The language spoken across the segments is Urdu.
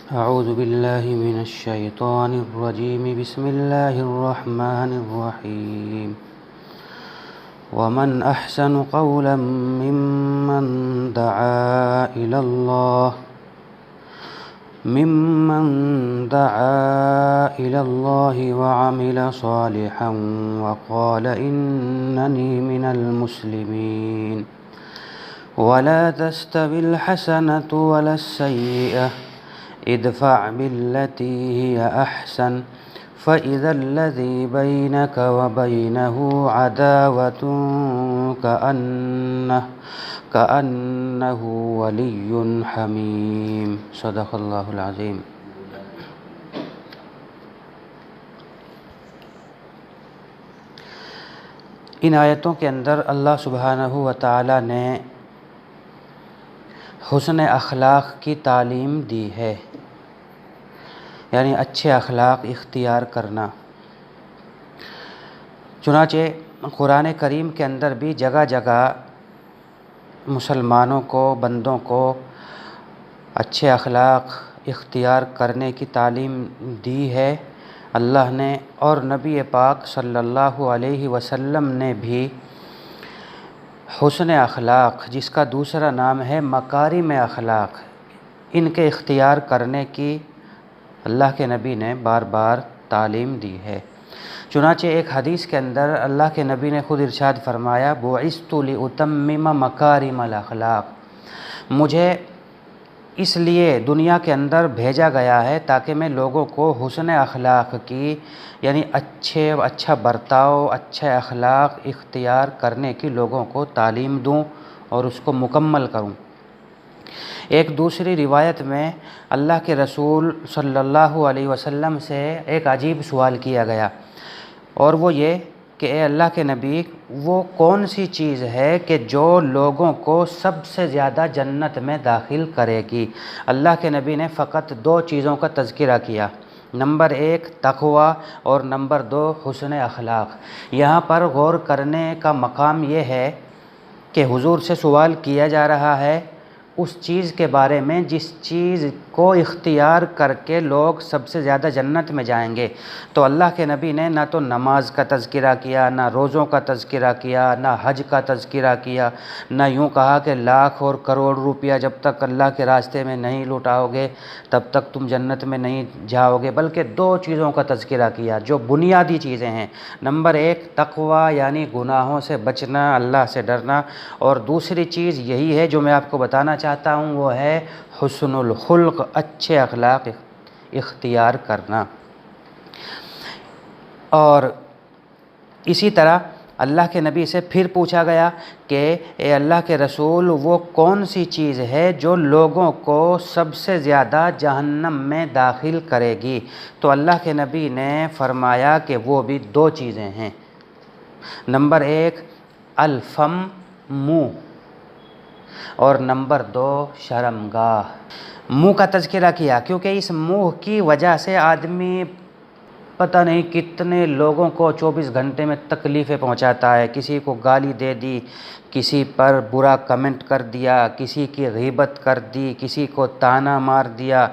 أعوذ بالله من الشيطان الرجيم بسم الله الرحمن الرحيم ومن أحسن قولا ممن دعا إلى الله وعمل صالحا وقال إنني من المسلمين ولا تستوي الحسنة ولا السيئة ادفع بالتي هي أحسن فإذا الذي بينك وبينه عداوة كأنه ولي حميم صدق اللہ العظیم۔ ان آیتوں کے اندر اللہ سبحانہ و تعالی نے حسن اخلاق کی تعلیم دی ہے، یعنی اچھے اخلاق اختیار کرنا۔ چنانچہ قرآن کریم کے اندر بھی جگہ جگہ مسلمانوں کو، بندوں کو اچھے اخلاق اختیار کرنے کی تعلیم دی ہے اللہ نے، اور نبی پاک صلی اللہ علیہ وسلم نے بھی حسن اخلاق، جس کا دوسرا نام ہے مکارم اخلاق، ان کے اختیار کرنے کی اللہ کے نبی نے بار بار تعلیم دی ہے۔ چنانچہ ایک حدیث کے اندر اللہ کے نبی نے خود ارشاد فرمایا، بعثت لأتمم مکارم الاخلاق، مجھے اس لیے دنیا کے اندر بھیجا گیا ہے تاکہ میں لوگوں کو حسن اخلاق کی، یعنی اچھا برتاؤ، اچھے اخلاق اختیار کرنے کی لوگوں کو تعلیم دوں اور اس کو مکمل کروں۔ ایک دوسری روایت میں اللہ کے رسول صلی اللہ علیہ وسلم سے ایک عجیب سوال کیا گیا، اور وہ یہ کہ اے اللہ کے نبی، وہ کون سی چیز ہے کہ جو لوگوں کو سب سے زیادہ جنت میں داخل کرے گی؟ اللہ کے نبی نے فقط دو چیزوں کا تذکرہ کیا، نمبر 1 تقوی اور نمبر 2 حسن اخلاق۔ یہاں پر غور کرنے کا مقام یہ ہے کہ حضور سے سوال کیا جا رہا ہے اس چیز کے بارے میں جس چیز کو اختیار کر کے لوگ سب سے زیادہ جنت میں جائیں گے، تو اللہ کے نبی نے نہ تو نماز کا تذکرہ کیا، نہ روزوں کا تذکرہ کیا، نہ حج کا تذکرہ کیا، نہ یوں کہا کہ لاکھ اور کروڑ روپیہ جب تک اللہ کے راستے میں نہیں لٹاؤ گے تب تک تم جنت میں نہیں جاؤ گے، بلکہ دو چیزوں کا تذکرہ کیا جو بنیادی چیزیں ہیں۔ نمبر 1 تقوی، یعنی گناہوں سے بچنا، اللہ سے ڈرنا، اور دوسری چیز یہی ہے جو میں آپ کو بتانا چاہتا ہوں، وہ ہے حسن الخلق، اچھے اخلاق اختیار کرنا۔ اور اسی طرح اللہ کے نبی سے پھر پوچھا گیا کہ اے اللہ کے رسول، وہ کون سی چیز ہے جو لوگوں کو سب سے زیادہ جہنم میں داخل کرے گی؟ تو اللہ کے نبی نے فرمایا کہ وہ بھی دو چیزیں ہیں، نمبر 1 الفم، منہ، اور نمبر 2 شرمگاہ۔ منہ کا تذکرہ کیا کیونکہ اس منہ کی وجہ سے آدمی پتہ نہیں کتنے لوگوں کو 24 گھنٹے میں تکلیفیں پہنچاتا ہے۔ کسی کو گالی دے دی، کسی پر برا کمنٹ کر دیا، کسی کی غیبت کر دی، کسی کو طعنہ مار دیا،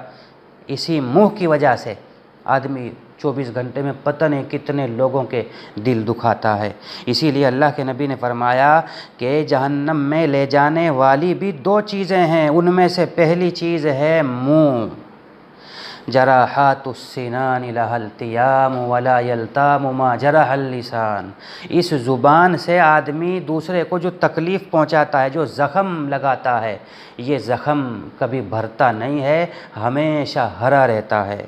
اسی منہ کی وجہ سے آدمی 24 گھنٹے میں پتہ نہیں کتنے لوگوں کے دل دکھاتا ہے۔ اسی لیے اللہ کے نبی نے فرمایا کہ جہنم میں لے جانے والی بھی دو چیزیں ہیں، ان میں سے پہلی چیز ہے منہ، جراحات السنان لها التیام ولا یلتام ما جرح اللسان، اس زبان سے آدمی دوسرے کو جو تکلیف پہنچاتا ہے، جو زخم لگاتا ہے، یہ زخم کبھی بھرتا نہیں ہے، ہمیشہ ہرا رہتا ہے۔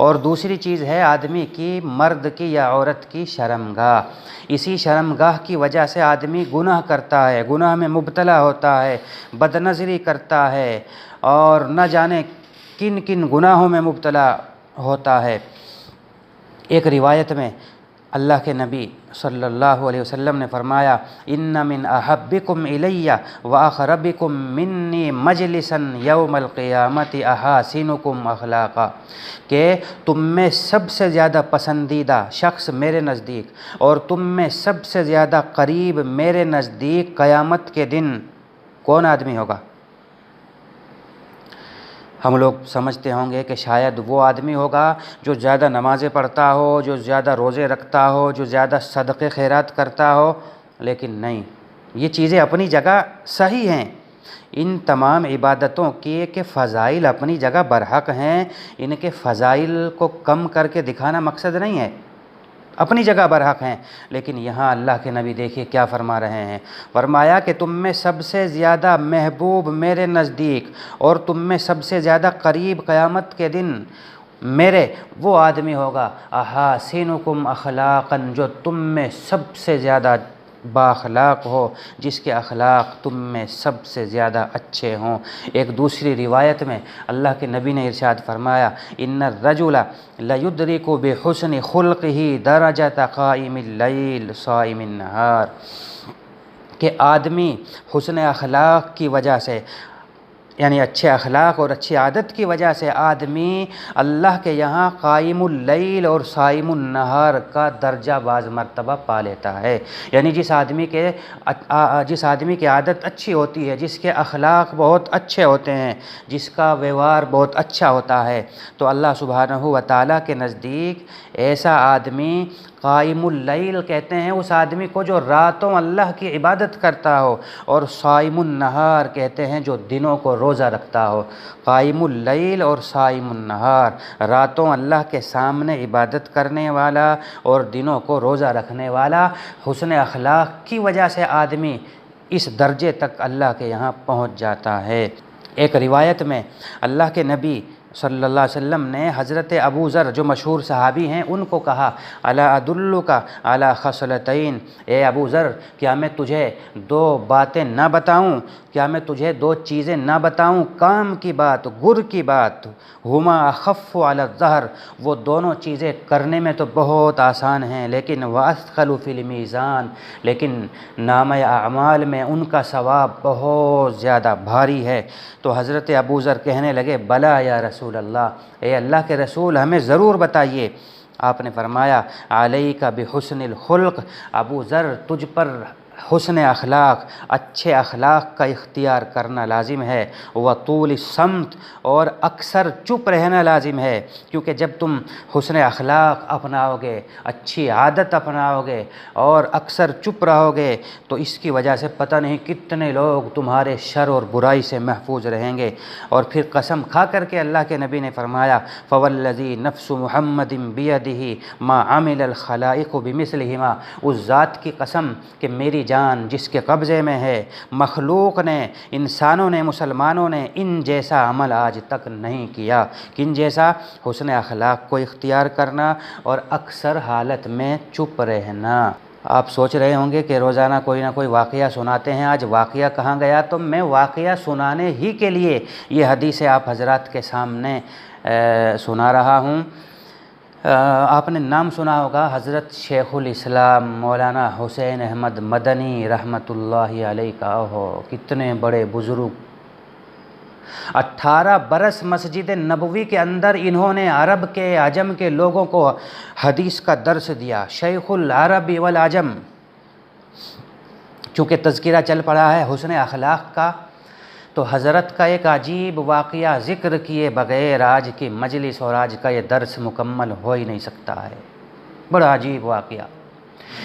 اور دوسری چیز ہے آدمی کی، مرد کی یا عورت کی شرمگاہ، اسی شرمگاہ کی وجہ سے آدمی گناہ کرتا ہے، گناہ میں مبتلا ہوتا ہے، بدنظری کرتا ہے، اور نہ جانے کن کن گناہوں میں مبتلا ہوتا ہے۔ ایک روایت میں اللہ کے نبی صلی اللہ علیہ وسلم نے فرمایا، ان من احبکم الی واقربکم منی مجلسا یوم القیامت احاسنکم اخلاقا، کہ تم میں سب سے زیادہ پسندیدہ شخص میرے نزدیک اور تم میں سب سے زیادہ قریب میرے نزدیک قیامت کے دن کون آدمی ہوگا؟ ہم لوگ سمجھتے ہوں گے کہ شاید وہ آدمی ہوگا جو زیادہ نمازیں پڑھتا ہو، جو زیادہ روزے رکھتا ہو، جو زیادہ صدقے خیرات کرتا ہو، لیکن نہیں، یہ چیزیں اپنی جگہ صحیح ہیں۔ ان تمام عبادتوں کے فضائل اپنی جگہ برحق ہیں، ان کے فضائل کو کم کر کے دکھانا مقصد نہیں ہے، اپنی جگہ برحق ہیں۔ لیکن یہاں اللہ کے نبی دیکھیے کیا فرما رہے ہیں، فرمایا کہ تم میں سب سے زیادہ محبوب میرے نزدیک اور تم میں سب سے زیادہ قریب قیامت کے دن میرے وہ آدمی ہوگا احاسنکم اخلاقا، جو تم میں سب سے زیادہ بااخلاق ہو، جس کے اخلاق تم میں سب سے زیادہ اچھے ہوں۔ ایک دوسری روایت میں اللہ کے نبی نے ارشاد فرمایا، ان الرجل لیدرک بحسن خلقہ درجۃ قائم اللیل صائم النہار، کہ آدمی حسن اخلاق کی وجہ سے، یعنی اچھے اخلاق اور اچھی عادت کی وجہ سے آدمی اللہ کے یہاں قائم اللیل اور صائم النہار کا درجہ بعض مرتبہ پا لیتا ہے۔ یعنی جس آدمی کی عادت اچھی ہوتی ہے، جس کے اخلاق بہت اچھے ہوتے ہیں، جس کا ویوہار بہت اچھا ہوتا ہے، تو اللہ سبحانہ و تعالیٰ کے نزدیک ایسا آدمی قائم اللیل کہتے ہیں اس آدمی کو جو راتوں اللہ کی عبادت کرتا ہو، اور صائم النہار کہتے ہیں جو دنوں کو روزہ رکھتا ہو۔ قائم اللیل اور صائم النہار، راتوں اللہ کے سامنے عبادت کرنے والا اور دنوں کو روزہ رکھنے والا، حسن اخلاق کی وجہ سے آدمی اس درجے تک اللہ کے یہاں پہنچ جاتا ہے۔ ایک روایت میں اللہ کے نبی صلی اللہ علیہ وسلم نے حضرت ابو ذر جو مشہور صحابی ہیں ان کو کہا، الا ادلک علی خصلتین، اے ابو ذر کیا میں تجھے دو باتیں نہ بتاؤں، کیا میں تجھے دو چیزیں نہ بتاؤں، کام کی بات، گر کی بات، ہما اخف علی الظہر، وہ دونوں چیزیں کرنے میں تو بہت آسان ہیں لیکن واثقل فی المیزان، لیکن نامہ اعمال میں ان کا ثواب بہت زیادہ بھاری ہے۔ تو حضرت ابو ذر کہنے لگے، بلا یا رسول اللہ، اے اللہ کے رسول ہمیں ضرور بتائیے۔ آپ نے فرمایا، علیک بحسن الخلق، ابو ذر تجھ پر حسن اخلاق، اچھے اخلاق کا اختیار کرنا لازم ہے، وطول الصمت، اور اکثر چپ رہنا لازم ہے، کیونکہ جب تم حسن اخلاق اپناؤ گے، اچھی عادت اپناؤ گے اور اکثر چپ رہو گے تو اس کی وجہ سے پتہ نہیں کتنے لوگ تمہارے شر اور برائی سے محفوظ رہیں گے۔ اور پھر قسم کھا کر کے اللہ کے نبی نے فرمایا، فوالذی نفس محمد بیدہ ما عمل الخلائق بمثلہما، اس ذات کی قسم کہ میری جان جس کے قبضے میں ہے، مخلوق نے، انسانوں نے، مسلمانوں نے ان جیسا عمل آج تک نہیں کیا۔ کن جیسا؟ حسن اخلاق کو اختیار کرنا اور اکثر حالت میں چپ رہنا۔ آپ سوچ رہے ہوں گے کہ روزانہ کوئی نہ کوئی واقعہ سناتے ہیں، آج واقعہ کہاں گیا؟ تو میں واقعہ سنانے ہی کے لیے یہ حدیثیں آپ حضرات کے سامنے سنا رہا ہوں۔ آپ نے نام سنا ہوگا حضرت شیخ الاسلام مولانا حسین احمد مدنی رحمۃ اللہ علیہ کا، کتنے بڑے بزرگ، 18 برس مسجد نبوی کے اندر انہوں نے عرب کے، عجم کے لوگوں کو حدیث کا درس دیا، شیخ العرب والعجم۔ چونکہ تذکرہ چل پڑا ہے حسن اخلاق کا، تو حضرت کا ایک عجیب واقعہ ذکر کیے بغیر آج کی مجلس اور آج کا یہ درس مکمل ہو ہی نہیں سکتا ہے۔ بڑا عجیب واقعہ۔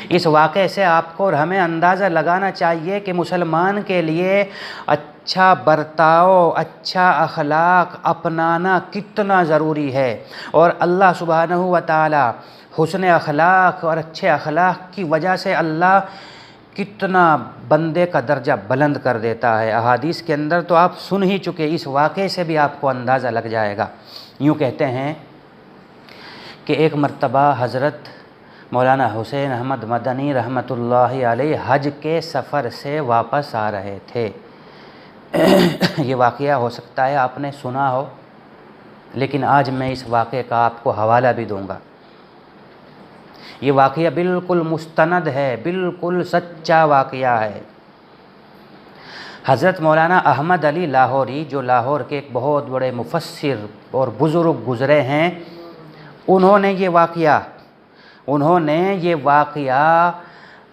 اس واقعے سے آپ کو اور ہمیں اندازہ لگانا چاہیے کہ مسلمان کے لیے اچھا برتاؤ، اچھا اخلاق اپنانا کتنا ضروری ہے، اور اللہ سبحانہ و تعالی حسن اخلاق اور اچھے اخلاق کی وجہ سے اللہ کتنا بندے کا درجہ بلند کر دیتا ہے۔ احادیث کے اندر تو آپ سن ہی چکے، اس واقعے سے بھی آپ کو اندازہ لگ جائے گا۔ یوں کہتے ہیں کہ ایک مرتبہ حضرت مولانا حسین احمد مدنی رحمۃ اللہ علیہ حج کے سفر سے واپس آ رہے تھے۔ یہ واقعہ ہو سکتا ہے آپ نے سنا ہو، لیکن آج میں اس واقعے کا آپ کو حوالہ بھی دوں گا۔ یہ واقعہ بالکل مستند ہے، بالکل سچا واقعہ ہے۔ حضرت مولانا احمد علی لاہوری جو لاہور کے ایک بہت بڑے مفسر اور بزرگ گزرے ہیں، انہوں نے یہ واقعہ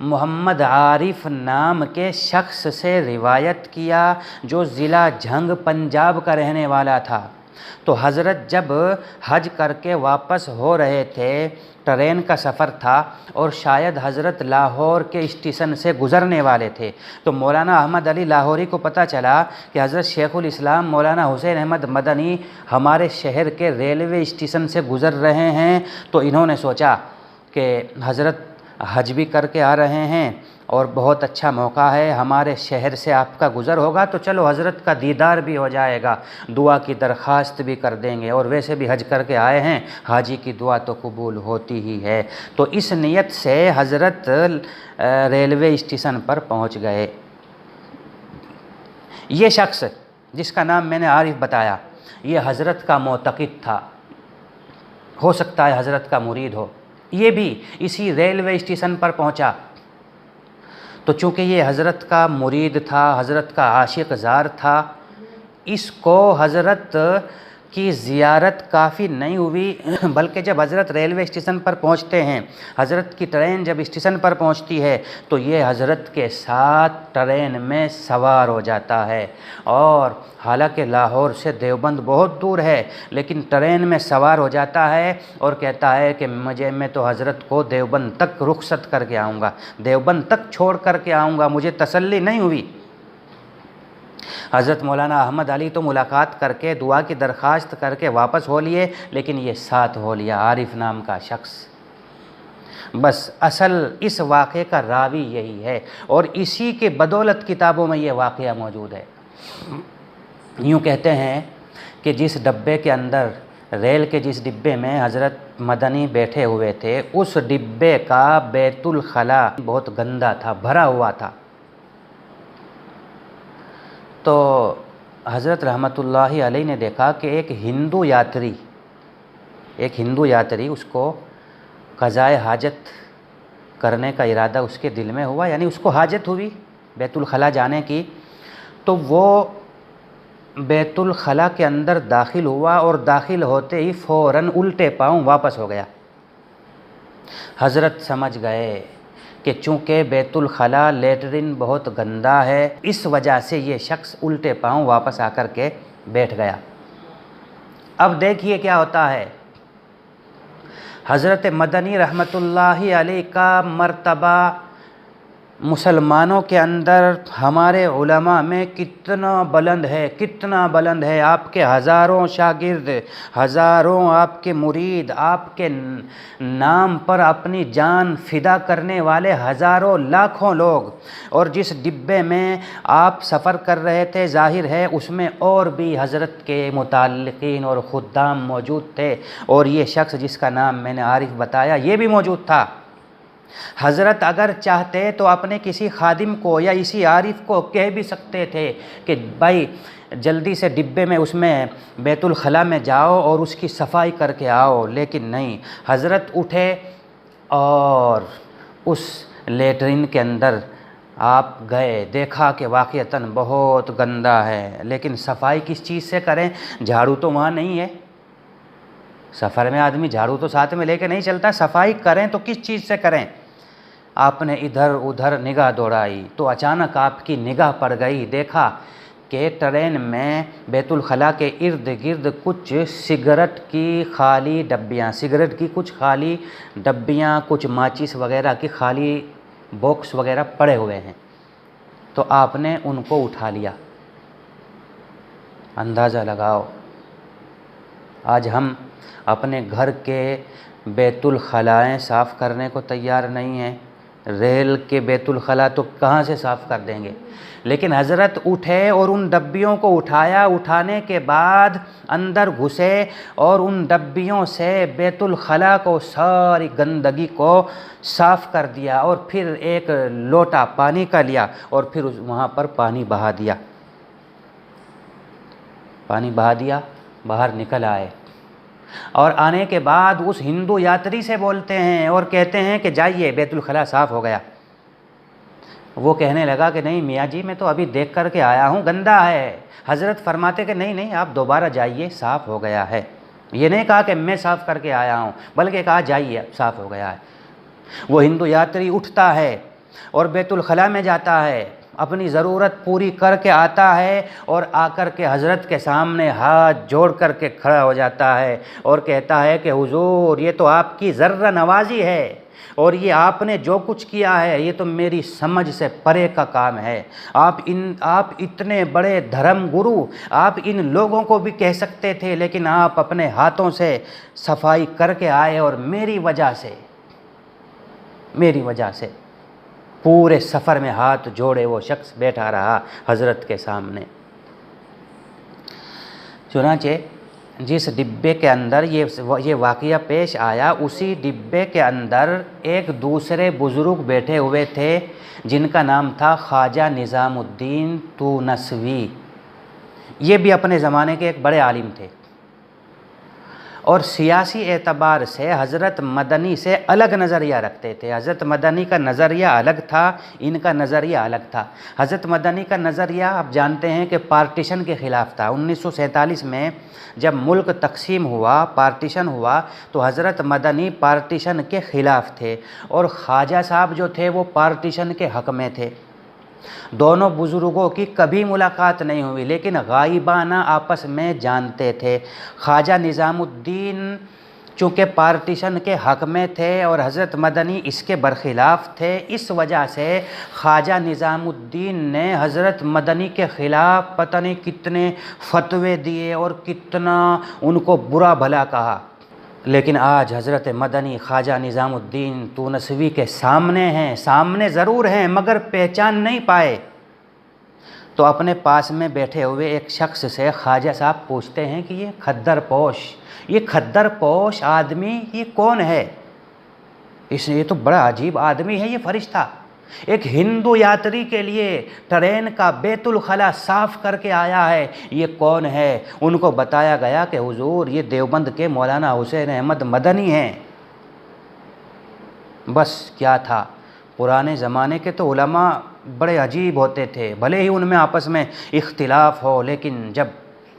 محمد عارف نام کے شخص سے روایت کیا جو ضلع جھنگ پنجاب کا رہنے والا تھا۔ تو حضرت جب حج کر کے واپس ہو رہے تھے، ٹرین کا سفر تھا اور شاید حضرت لاہور کے اسٹیشن سے گزرنے والے تھے، تو مولانا احمد علی لاہوری کو پتہ چلا کہ حضرت شیخ الاسلام مولانا حسین احمد مدنی ہمارے شہر کے ریلوے اسٹیشن سے گزر رہے ہیں۔ تو انہوں نے سوچا کہ حضرت حج بھی کر کے آ رہے ہیں اور بہت اچھا موقع ہے، ہمارے شہر سے آپ کا گزر ہوگا، تو چلو حضرت کا دیدار بھی ہو جائے گا، دعا کی درخواست بھی کر دیں گے، اور ویسے بھی حج کر کے آئے ہیں، حاجی کی دعا تو قبول ہوتی ہی ہے۔ تو اس نیت سے حضرت ریلوے اسٹیشن پر پہنچ گئے۔ یہ شخص جس کا نام میں نے عارف بتایا، یہ حضرت کا معتقد تھا، ہو سکتا ہے حضرت کا مرید ہو۔ یہ بھی اسی ریلوے اسٹیشن پر پہنچا، تو چونکہ یہ حضرت کا مرید تھا، حضرت کا عاشق زار تھا، اس کو حضرت کی زیارت کافی نہیں ہوئی، بلکہ جب حضرت ریلوے اسٹیشن پر پہنچتے ہیں، حضرت کی ٹرین جب اسٹیشن پر پہنچتی ہے تو یہ حضرت کے ساتھ ٹرین میں سوار ہو جاتا ہے، اور حالانکہ لاہور سے دیوبند بہت دور ہے، لیکن ٹرین میں سوار ہو جاتا ہے اور کہتا ہے کہ میں تو حضرت کو دیوبند تک رخصت کر کے آؤں گا، دیوبند تک چھوڑ کر کے آؤں گا، مجھے تسلی نہیں ہوئی۔ حضرت مولانا احمد علی تو ملاقات کر کے دعا کی درخواست کر کے واپس ہو لیے، لیکن یہ ساتھ ہو لیا عارف نام کا شخص۔ بس اصل اس واقعے کا راوی یہی ہے، اور اسی کے بدولت کتابوں میں یہ واقعہ موجود ہے۔ یوں کہتے ہیں کہ جس ڈبے کے اندر، ریل کے جس ڈبے میں حضرت مدنی بیٹھے ہوئے تھے، اس ڈبے کا بیت الخلا بہت گندا تھا، بھرا ہوا تھا۔ تو حضرت رحمۃ اللہ علیہ نے دیکھا کہ ایک ہندو یاتری اس کو قضائے حاجت کرنے کا ارادہ اس کے دل میں ہوا، یعنی اس کو حاجت ہوئی بیت الخلا جانے کی، تو وہ بیت الخلا کے اندر داخل ہوا، اور داخل ہوتے ہی فوراً الٹے پاؤں واپس ہو گیا۔ حضرت سمجھ گئے کہ چونکہ بیت الخلا لیٹرن بہت گندا ہے، اس وجہ سے یہ شخص الٹے پاؤں واپس آ کر کے بیٹھ گیا۔ اب دیکھیے کیا ہوتا ہے، حضرت مدنی رحمۃ اللہ علیہ کا مرتبہ مسلمانوں کے اندر، ہمارے علماء میں کتنا بلند ہے، آپ کے ہزاروں شاگرد، ہزاروں آپ کے مرید، آپ کے نام پر اپنی جان فدا کرنے والے ہزاروں لاکھوں لوگ، اور جس ڈبے میں آپ سفر کر رہے تھے ظاہر ہے اس میں اور بھی حضرت کے متعلقین اور خدام موجود تھے، اور یہ شخص جس کا نام میں نے عارف بتایا یہ بھی موجود تھا۔ حضرت اگر چاہتے تو اپنے کسی خادم کو یا اسی عارف کو کہہ بھی سکتے تھے کہ بھائی جلدی سے ڈبے میں اس میں بیت الخلا میں جاؤ اور اس کی صفائی کر کے آؤ، لیکن نہیں، حضرت اٹھے اور اس لیٹرین کے اندر آپ گئے، دیکھا کہ واقعتاً بہت گندا ہے، لیکن صفائی کس چیز سے کریں، جھاڑو تو وہاں نہیں ہے، سفر میں آدمی جھاڑو تو ساتھ میں لے کے نہیں چلتا، صفائی کریں تو کس چیز سے کریں۔ آپ نے ادھر ادھر نگاہ دوڑائی تو اچانک آپ کی نگاہ پڑ گئی، دیکھا کہ ٹرین میں بیت الخلا کے ارد گرد کچھ سگریٹ کی خالی ڈبیاں، کچھ ماچس وغیرہ کی خالی باکس وغیرہ پڑے ہوئے ہیں، تو آپ نے ان کو اٹھا لیا۔ اندازہ لگاؤ، آج ہم اپنے گھر کے بیت الخلائیں صاف کرنے کو تیار نہیں ہیں، ریل کے بیت الخلا تو کہاں سے صاف کر دیں گے، لیکن حضرت اٹھے اور ان ڈبیوں کو اٹھایا، اٹھانے کے بعد اندر گھسے اور ان ڈبیوں سے بیت الخلا کو، ساری گندگی کو صاف کر دیا، اور پھر ایک لوٹا پانی کا لیا اور پھر وہاں پر پانی بہا دیا، باہر نکل آئے، اور آنے کے بعد اس ہندو یاتری سے بولتے ہیں اور کہتے ہیں کہ جائیے بیت الخلا صاف ہو گیا۔ وہ کہنے لگا کہ نہیں میاں جی، میں تو ابھی دیکھ کر کے آیا ہوں، گندا ہے۔ حضرت فرماتے کہ نہیں آپ دوبارہ جائیے، صاف ہو گیا ہے۔ یہ نہیں کہا کہ میں صاف کر کے آیا ہوں، بلکہ کہا جائیے صاف ہو گیا ہے۔ وہ ہندو یاتری اٹھتا ہے اور بیت الخلا میں جاتا ہے، اپنی ضرورت پوری کر کے آتا ہے اور آ کر کے حضرت کے سامنے ہاتھ جوڑ کر کے کھڑا ہو جاتا ہے اور کہتا ہے کہ حضور یہ تو آپ کی ذرہ نوازی ہے، اور یہ آپ نے جو کچھ کیا ہے یہ تو میری سمجھ سے پرے کا کام ہے۔ آپ اتنے بڑے دھرم گرو، آپ ان لوگوں کو بھی کہہ سکتے تھے، لیکن آپ اپنے ہاتھوں سے صفائی کر کے آئے، اور میری وجہ سے پورے سفر میں ہاتھ جوڑے وہ شخص بیٹھا رہا حضرت کے سامنے۔ چنانچہ جس ڈبے کے اندر یہ واقعہ پیش آیا، اسی ڈبے کے اندر ایک دوسرے بزرگ بیٹھے ہوئے تھے جن کا نام تھا خواجہ نظام الدین تونسوی۔ یہ بھی اپنے زمانے کے ایک بڑے عالم تھے، اور سیاسی اعتبار سے حضرت مدنی سے الگ نظریہ رکھتے تھے۔ حضرت مدنی کا نظریہ الگ تھا، ان کا نظریہ الگ تھا۔ حضرت مدنی کا نظریہ آپ جانتے ہیں کہ پارٹیشن کے خلاف تھا۔ 1947 میں جب ملک تقسیم ہوا، پارٹیشن ہوا، تو حضرت مدنی پارٹیشن کے خلاف تھے، اور خواجہ صاحب جو تھے وہ پارٹیشن کے حق میں تھے۔ دونوں بزرگوں کی کبھی ملاقات نہیں ہوئی، لیکن غائبانہ آپس میں جانتے تھے۔ خواجہ نظام الدین چونکہ پارٹیشن کے حق میں تھے اور حضرت مدنی اس کے برخلاف تھے، اس وجہ سے خواجہ نظام الدین نے حضرت مدنی کے خلاف پتہ نہیں کتنے فتوے دیے اور کتنا ان کو برا بھلا کہا۔ لیکن آج حضرت مدنی خواجہ نظام الدین تونسوی کے سامنے ہیں، سامنے ضرور ہیں مگر پہچان نہیں پائے۔ تو اپنے پاس میں بیٹھے ہوئے ایک شخص سے خواجہ صاحب پوچھتے ہیں کہ یہ کھدر پوش آدمی یہ کون ہے؟ یہ تو بڑا عجیب آدمی ہے، یہ فرشتہ ایک ہندو یاتری کے لیے ٹرین کا بیت الخلا صاف کر کے آیا ہے، یہ کون ہے؟ ان کو بتایا گیا کہ حضور یہ دیوبند کے مولانا حسین احمد مدنی ہیں۔ بس کیا تھا، پرانے زمانے کے تو علماء بڑے عجیب ہوتے تھے، بھلے ہی ان میں آپس میں اختلاف ہو، لیکن جب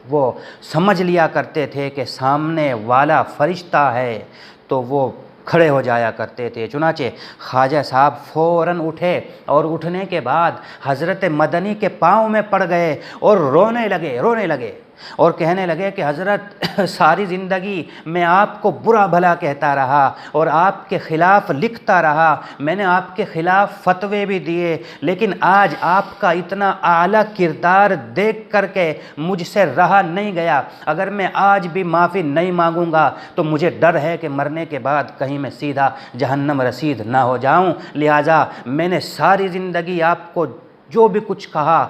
وہ سمجھ لیا کرتے تھے کہ سامنے والا فرشتہ ہے تو وہ کھڑے ہو جایا کرتے تھے۔ چنانچہ خواجہ صاحب فوراً اٹھے، اور اٹھنے کے بعد حضرت مدنی کے پاؤں میں پڑ گئے اور رونے لگے اور کہنے لگے کہ حضرت ساری زندگی میں آپ کو برا بھلا کہتا رہا اور آپ کے خلاف لکھتا رہا، میں نے آپ کے خلاف فتوے بھی دیے، لیکن آج آپ کا اتنا اعلیٰ کردار دیکھ کر کے مجھ سے رہا نہیں گیا۔ اگر میں آج بھی معافی نہیں مانگوں گا تو مجھے ڈر ہے کہ مرنے کے بعد کہیں میں سیدھا جہنم رسید نہ ہو جاؤں، لہٰذا میں نے ساری زندگی آپ کو جو بھی کچھ کہا،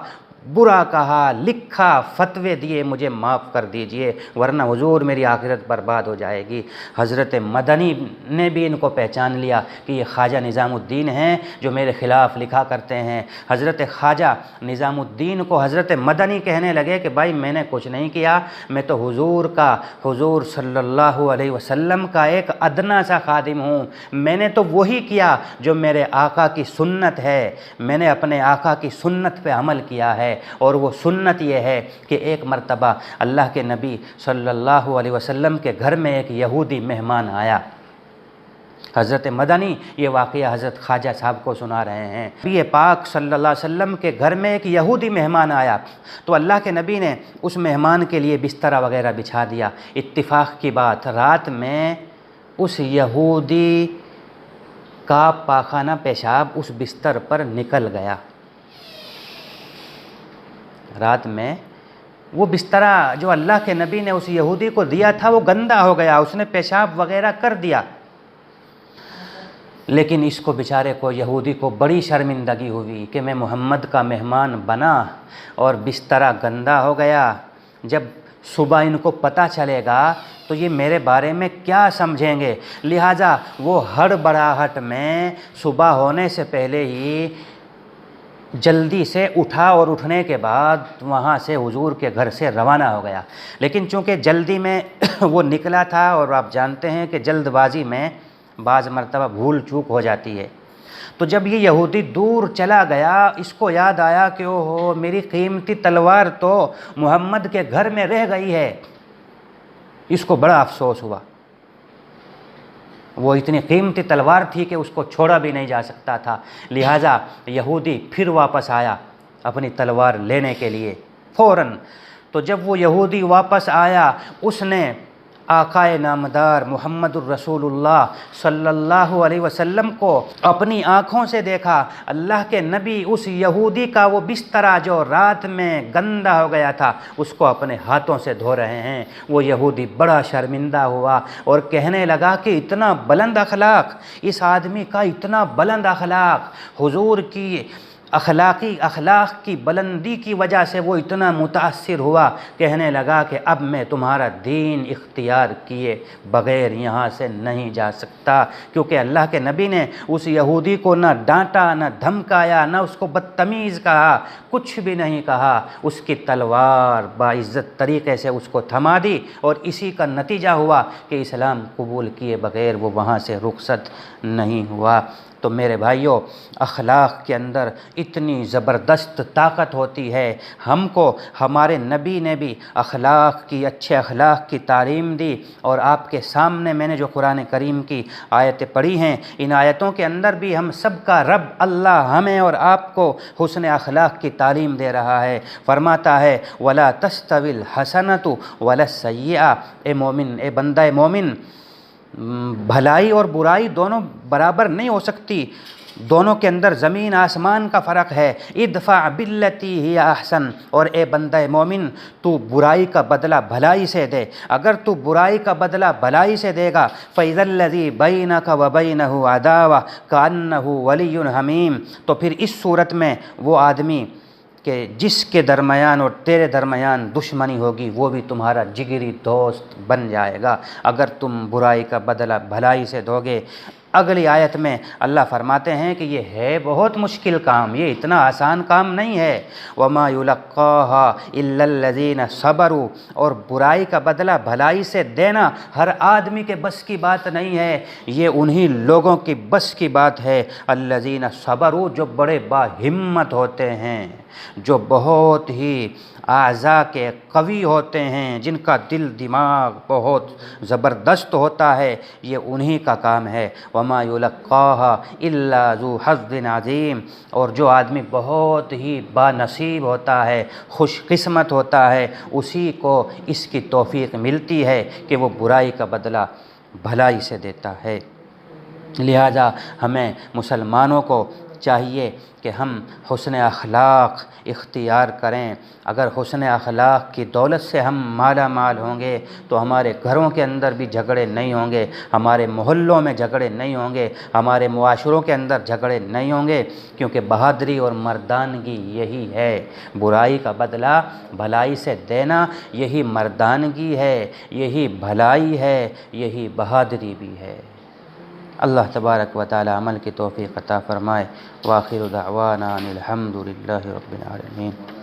برا کہا، لکھا، فتوے دیے، مجھے معاف کر دیجئے ورنہ حضور میری آخرت برباد ہو جائے گی۔ حضرت مدنی نے بھی ان کو پہچان لیا کہ یہ خواجہ نظام الدین ہیں جو میرے خلاف لکھا کرتے ہیں۔ حضرت خواجہ نظام الدین کو حضرت مدنی کہنے لگے کہ بھائی میں نے کچھ نہیں کیا، میں تو حضور صلی اللہ علیہ وسلم کا ایک ادنا سا خادم ہوں، میں نے تو وہی کیا جو میرے آقا کی سنت ہے، میں نے اپنے آقا کی سنت پہ عمل کیا ہے، اور وہ سنت یہ ہے کہ ایک مرتبہ اللہ کے نبی صلی اللہ علیہ وسلم کے گھر میں ایک یہودی مہمان آیا۔ حضرت مدنی یہ واقعہ حضرت خواجہ صاحب کو سنا رہے ہیں۔ نبی پاک صلی اللہ علیہ وسلم کے گھر میں ایک یہودی مہمان آیا تو اللہ کے نبی نے اس مہمان کے لیے بستر وغیرہ بچھا دیا۔ اتفاق کی بات، رات میں اس یہودی کا پاخانہ پیشاب اس بستر پر نکل گیا۔ رات میں وہ بسترا جو اللہ کے نبی نے اس یہودی کو دیا تھا وہ گندا ہو گیا، اس نے پیشاب وغیرہ کر دیا، لیکن اس کو بیچارے کو، یہودی کو بڑی شرمندگی ہوئی کہ میں محمد کا مہمان بنا اور بسترا گندا ہو گیا، جب صبح ان کو پتہ چلے گا تو یہ میرے بارے میں کیا سمجھیں گے، لہٰذا وہ ہڑبڑاہٹ میں صبح ہونے سے پہلے ہی جلدی سے اٹھا اور اٹھنے کے بعد وہاں سے حضور کے گھر سے روانہ ہو گیا۔ لیکن چونکہ جلدی میں وہ نکلا تھا، اور آپ جانتے ہیں کہ جلد بازی میں بعض مرتبہ بھول چوک ہو جاتی ہے، تو جب یہ یہودی دور چلا گیا اس کو یاد آیا کہ اوہو میری قیمتی تلوار تو محمد کے گھر میں رہ گئی ہے، اس کو بڑا افسوس ہوا۔ وہ اتنی قیمتی تلوار تھی کہ اس کو چھوڑا بھی نہیں جا سکتا تھا، لہٰذا یہودی پھر واپس آیا اپنی تلوار لینے کے لیے فوراً۔ تو جب وہ یہودی واپس آیا، اس نے آقائے نامدار محمد الرسول اللہ صلی اللہ علیہ وسلم کو اپنی آنکھوں سے دیکھا۔ اللہ کے نبی اس یہودی کا وہ بسترا جو رات میں گندا ہو گیا تھا اس کو اپنے ہاتھوں سے دھو رہے ہیں۔ وہ یہودی بڑا شرمندہ ہوا اور کہنے لگا کہ اتنا بلند اخلاق، اس آدمی کا اتنا بلند اخلاق، حضور کی اخلاق کی بلندی کی وجہ سے وہ اتنا متاثر ہوا، کہنے لگا کہ اب میں تمہارا دین اختیار کیے بغیر یہاں سے نہیں جا سکتا، کیونکہ اللہ کے نبی نے اس یہودی کو نہ ڈانٹا، نہ دھمکایا، نہ اس کو بدتمیز کہا، کچھ بھی نہیں کہا، اس کی تلوار باعزت طریقے سے اس کو تھما دی، اور اسی کا نتیجہ ہوا کہ اسلام قبول کیے بغیر وہ وہاں سے رخصت نہیں ہوا۔ تو میرے بھائیوں، اخلاق کے اندر اتنی زبردست طاقت ہوتی ہے۔ ہم کو ہمارے نبی نے بھی اچھے اخلاق کی تعلیم دی، اور آپ کے سامنے میں نے جو قرآن کریم کی آیتیں پڑھی ہیں، ان آیتوں کے اندر بھی ہم سب کا رب اللہ ہمیں اور آپ کو حسن اخلاق کی تعلیم دے رہا ہے۔ فرماتا ہے وَلَا تَسْتَوِي الْحَسَنَةُ وَلَا السَّيِّئَةُ، اے مومن، اے بندہ مومن، بھلائی اور برائی دونوں برابر نہیں ہو سکتی، دونوں کے اندر زمین آسمان کا فرق ہے۔ ادفع باللتی ہی احسن، اور اے بندہ مومن، تو برائی کا بدلہ بھلائی سے دے۔ اگر تو برائی کا بدلہ بھلائی سے دے گا فَإِذَا الَّذِي بَيْنَكَ وَبَيْنَهُ عَدَاوَةٌ كَأَنَّهُ وَلِيٌّ حَمِيمٌ، تو پھر اس صورت میں وہ آدمی کہ جس کے درمیان اور تیرے درمیان دشمنی ہوگی وہ بھی تمہارا جگری دوست بن جائے گا اگر تم برائی کا بدلہ بھلائی سے دو گے۔ اگلی آیت میں اللہ فرماتے ہیں کہ یہ ہے بہت مشکل کام، یہ اتنا آسان کام نہیں ہے۔ وَمَا يُلَقَّاهَا إِلَّا الَّذِينَ صَبَرُوا، اور برائی کا بدلہ بھلائی سے دینا ہر آدمی کے بس کی بات نہیں ہے، یہ انہی لوگوں کی بس کی بات ہے الَّذِينَ صَبَرُوا، جو بڑے باہمت ہوتے ہیں، جو بہت ہی اعضاء کے قوی ہوتے ہیں، جن کا دل دماغ بہت زبردست ہوتا ہے، یہ انہی کا کام ہے۔ وَمَا يُلَقَّاهَا إِلَّا ذُو حَظٍّ عَظِيمٍ، اور جو آدمی بہت ہی بانصیب ہوتا ہے، خوش قسمت ہوتا ہے، اسی کو اس کی توفیق ملتی ہے کہ وہ برائی کا بدلہ بھلائی سے دیتا ہے۔ لہذا ہمیں مسلمانوں کو چاہیے کہ ہم حسن اخلاق اختیار کریں۔ اگر حسن اخلاق کی دولت سے ہم مالا مال ہوں گے تو ہمارے گھروں کے اندر بھی جھگڑے نہیں ہوں گے، ہمارے محلوں میں جھگڑے نہیں ہوں گے، ہمارے معاشروں کے اندر جھگڑے نہیں ہوں گے، کیونکہ بہادری اور مردانگی یہی ہے۔ برائی کا بدلہ بھلائی سے دینا یہی مردانگی ہے، یہی بھلائی ہے، یہی بہادری بھی ہے۔ اللہ تبارک و تعالی عمل کی توفیق عطا فرمائے۔ وآخر دعوانا ان الحمد للہ رب العالمین۔